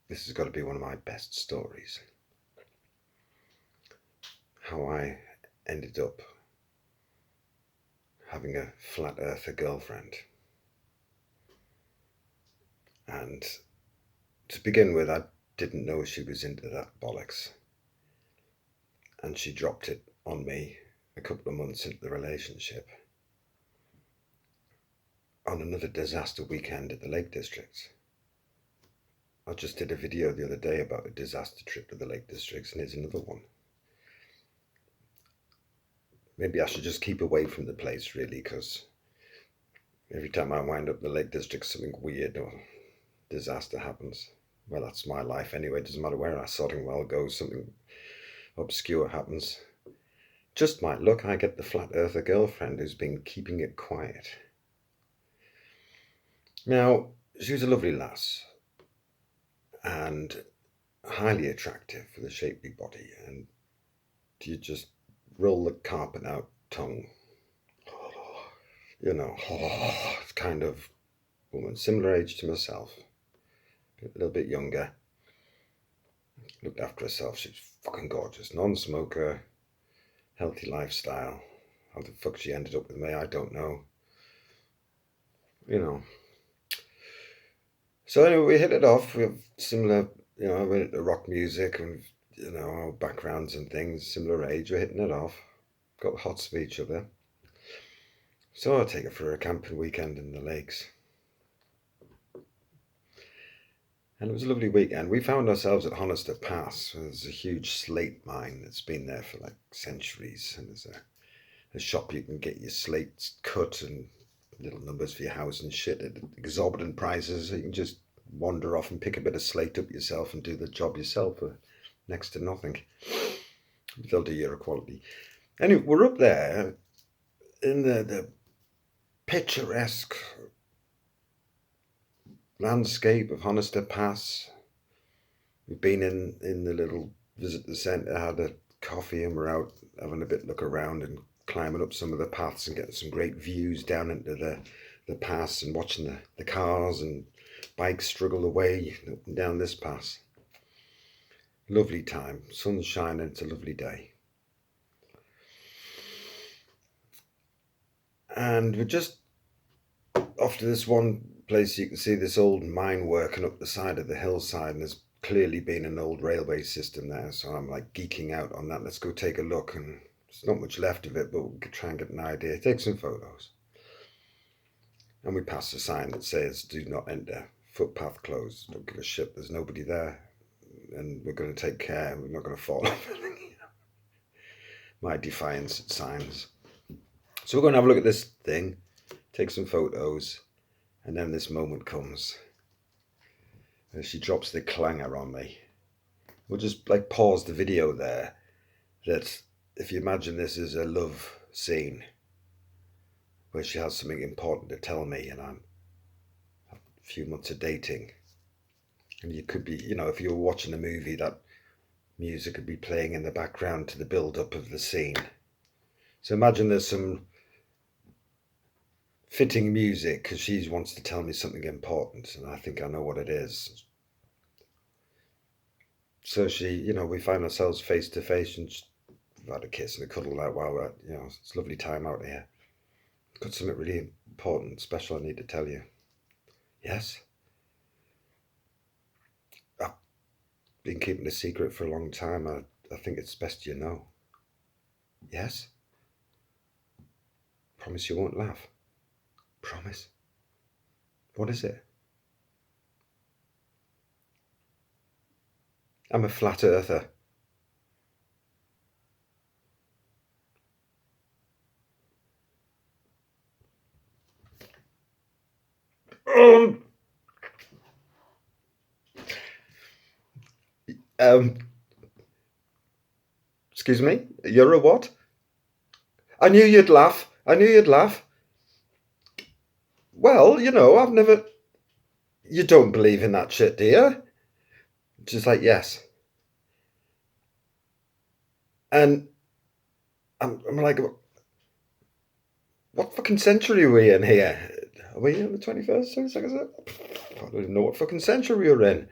This has got to be one of my best stories. How I ended up having a flat earther girlfriend. And to begin with, I didn't know she was into that bollocks. And she dropped it on me a couple of months into the relationship on another disaster weekend at the Lake District. I just did a video the other day about a disaster trip to the Lake Districts, and here's another one. Maybe I should just keep away from the place, really, because every time I wind up the Lake District, something weird or disaster happens. Well, that's my life anyway. It doesn't matter where Sottingwell goes, something obscure happens. Just my luck, I get the flat earther girlfriend who's been keeping it quiet. Now, she was a lovely lass and highly attractive with a shapely body, and you just roll the carpet out tongue. You know, kind of woman, similar age to myself, a little bit younger. Looked after herself. She was fucking gorgeous. Non-smoker, healthy lifestyle. How the fuck she ended up with me, I don't know. You know. So anyway, we hit it off. We have similar, we're into rock music and, our backgrounds and things, similar age. We're hitting it off. Got the hots for each other. So I take her for a camping weekend in the lakes. And it was a lovely weekend. We found ourselves at Honister Pass. There's a huge slate mine that's been there for like centuries. And there's a shop you can get your slates cut and little numbers for your house and shit at exorbitant prices. So you can just wander off and pick a bit of slate up yourself and do the job yourself for next to nothing. They'll do your quality. Anyway, we're up there in the picturesque landscape of Honister Pass. We've been in the little visitor centre, had a coffee, and we're out having a bit look around and climbing up some of the paths and getting some great views down into the pass and watching the cars and bikes struggle away up and down this pass. Lovely time, sun's shining, it's a lovely day. And we're just off to this one place. You can see this old mine working up the side of the hillside, and there's clearly been an old railway system there, so I'm like geeking out on that. Let's go take a look. And there's not much left of it, but we could try and get an idea, take some photos. And we pass a sign that says do not enter, footpath closed, don't give a shit, there's nobody there, and we're going to take care, we're not going to fall off. My defiance signs. So we're going to have a look at this thing, take some photos, and then this moment comes. And she drops the clanger on me. We'll just like pause the video there. That if you imagine this is a love scene where she has something important to tell me, and I'm a few months of dating, and you could be, if you were watching a movie, that music could be playing in the background to the build-up of the scene. So imagine there's some fitting music because she wants to tell me something important, and I think I know what it is. So she, we find ourselves face to face, and we've had a kiss and a cuddle out while we're, it's a lovely time out here. Got something really important, special I need to tell you. Yes? I've been keeping a secret for a long time. I think it's best you know. Yes? Promise you won't laugh. Promise. What is it? I'm a flat earther. Excuse me? You're a what? I knew you'd laugh. I knew you'd laugh. Well, I've never... You don't believe in that shit, do you? She's like, yes. And I'm like, what fucking century are we in here? Are we in the 21st, 22nd? I don't even know what fucking century we're in.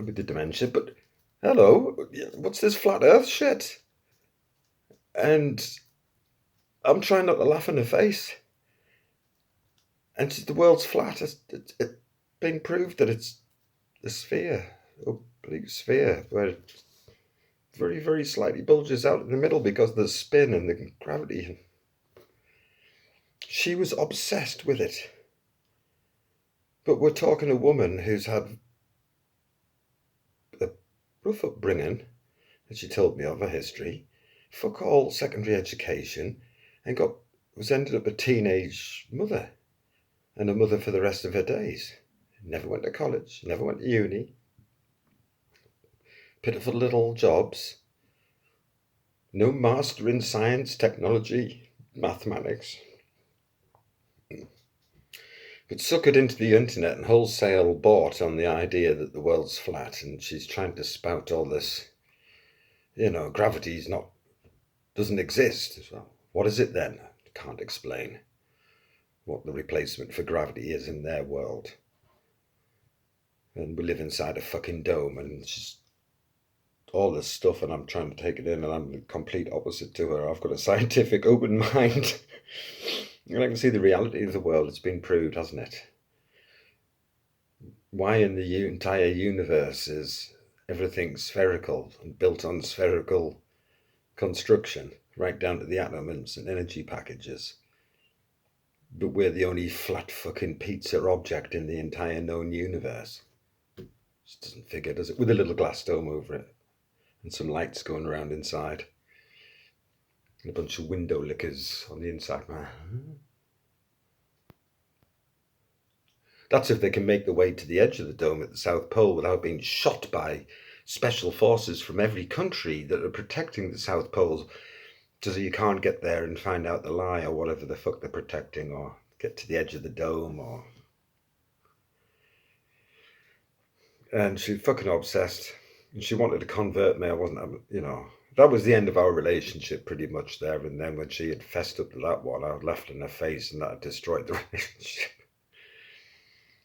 with the dementia, but hello, what's this flat earth shit? And I'm trying not to laugh in her face. And the world's flat. It's been proved that it's a sphere, oblique sphere, where it very, very slightly bulges out in the middle because of the spin and the gravity. She was obsessed with it. But we're talking a woman who's had a rough upbringing, that she told me of her history, fuck all secondary education, and was ended up a teenage mother, and a mother for the rest of her days. Never went to college, never went to uni. Pitiful little jobs. No master in science, technology, mathematics. But suckered into the internet and wholesale bought on the idea that the world's flat, and she's trying to spout all this, gravity's doesn't exist. So what is it then? Can't explain what the replacement for gravity is in their world. And we live inside a fucking dome, and it's just all this stuff, and I'm trying to take it in, and I'm the complete opposite to her. I've got a scientific open mind. And I can see the reality of the world. It's been proved, hasn't it? Why in the entire universe is everything spherical and built on spherical construction, right down to the atoms and energy packages? But we're the only flat fucking pizza object in the entire known universe. Just doesn't figure, does it? With a little glass dome over it and some lights going around inside. And a bunch of window lickers on the inside. That's if they can make their way to the edge of the dome at the South Pole without being shot by special forces from every country that are protecting the South Pole, so you can't get there and find out the lie or whatever the fuck they're protecting, or get to the edge of the dome, or... And she's fucking obsessed. And she wanted to convert me. I wasn't, that was the end of our relationship pretty much there. And then when she had fessed up to that one, I left in her face, and that had destroyed the relationship.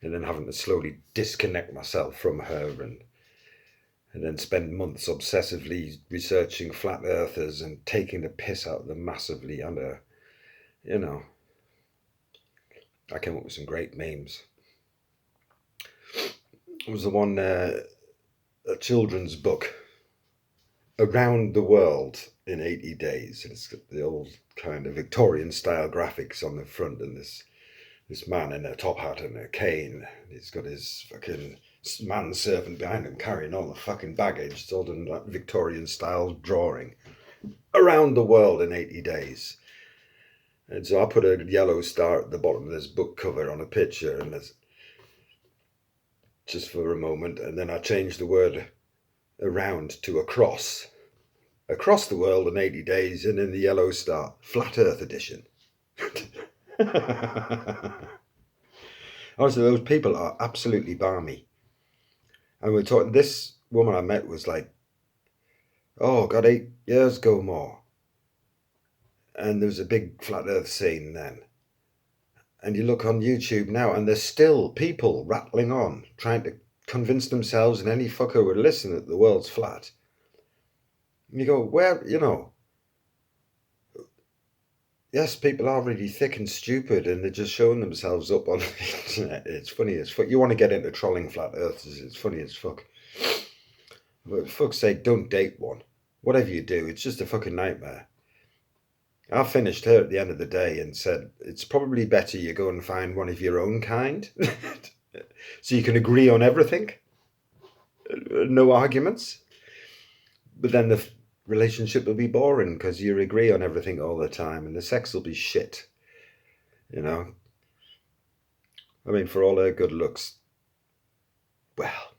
And then having to slowly disconnect myself from her, and then spend months obsessively researching flat earthers and taking the piss out of them massively. And, I came up with some great memes. It was the one, a children's book, Around the World in 80 Days. And it's got the old kind of Victorian style graphics on the front, and this man in a top hat and a cane. He's got his fucking manservant behind him carrying all the fucking baggage. It's all done like Victorian style drawing. Around the World in 80 Days. And so I put a yellow star at the bottom of this book cover on a picture, and there's just for a moment, and then I changed the word around to across. Across the world in 80 days, and in the yellow star, Flat Earth edition. Honestly, those people are absolutely balmy. And we're talking, this woman I met was like, oh God, 8 years ago more. And there was a big Flat Earth scene then. And you look on YouTube now, and there's still people rattling on, trying to convince themselves and any fucker would listen that the world's flat. And you go, where, yes, people are really thick and stupid, and they're just showing themselves up on the internet. It's funny as fuck. You want to get into trolling flat earthers, it's funny as fuck. But for fuck's sake, don't date one. Whatever you do, it's just a fucking nightmare. I finished her at the end of the day and said, it's probably better you go and find one of your own kind, so you can agree on everything. No arguments. But then the relationship will be boring because you agree on everything all the time, and the sex will be shit. I mean, for all her good looks, well,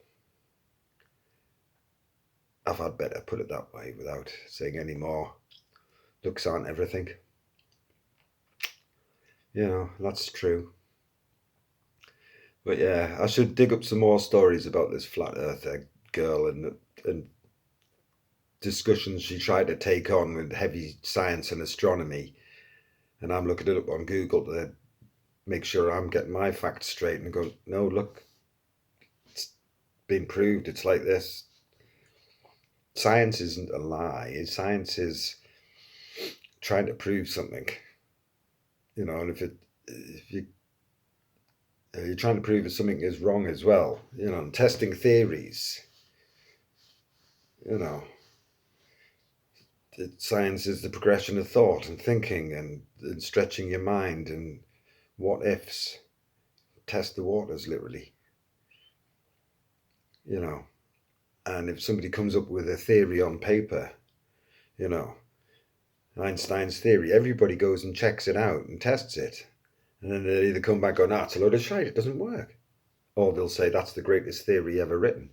I've had better, put it that way, without saying any more. Looks aren't everything. That's true. But yeah, I should dig up some more stories about this flat earther girl and discussions she tried to take on with heavy science and astronomy. And I'm looking it up on Google to make sure I'm getting my facts straight and go, no, look, it's been proved. It's like this. Science isn't a lie. Science is trying to prove something. You know, and if you're trying to prove that something is wrong as well, you know, and testing theories, you know, science is the progression of thought and thinking and stretching your mind and what ifs. Test the waters, literally, you know. And if somebody comes up with a theory on paper, you know, Einstein's theory, everybody goes and checks it out and tests it. And then they'll either come back and go, nah, it's a load of shite, it doesn't work. Or they'll say, that's the greatest theory ever written.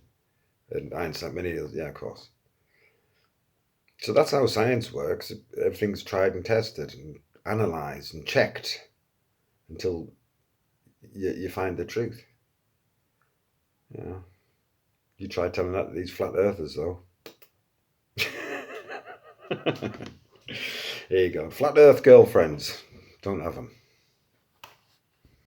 And Einstein, yeah, of course. So that's how science works. Everything's tried and tested and analysed and checked until you find the truth. Yeah. You try telling that to these flat earthers, though. There you go. Flat earth girlfriends. Don't have them.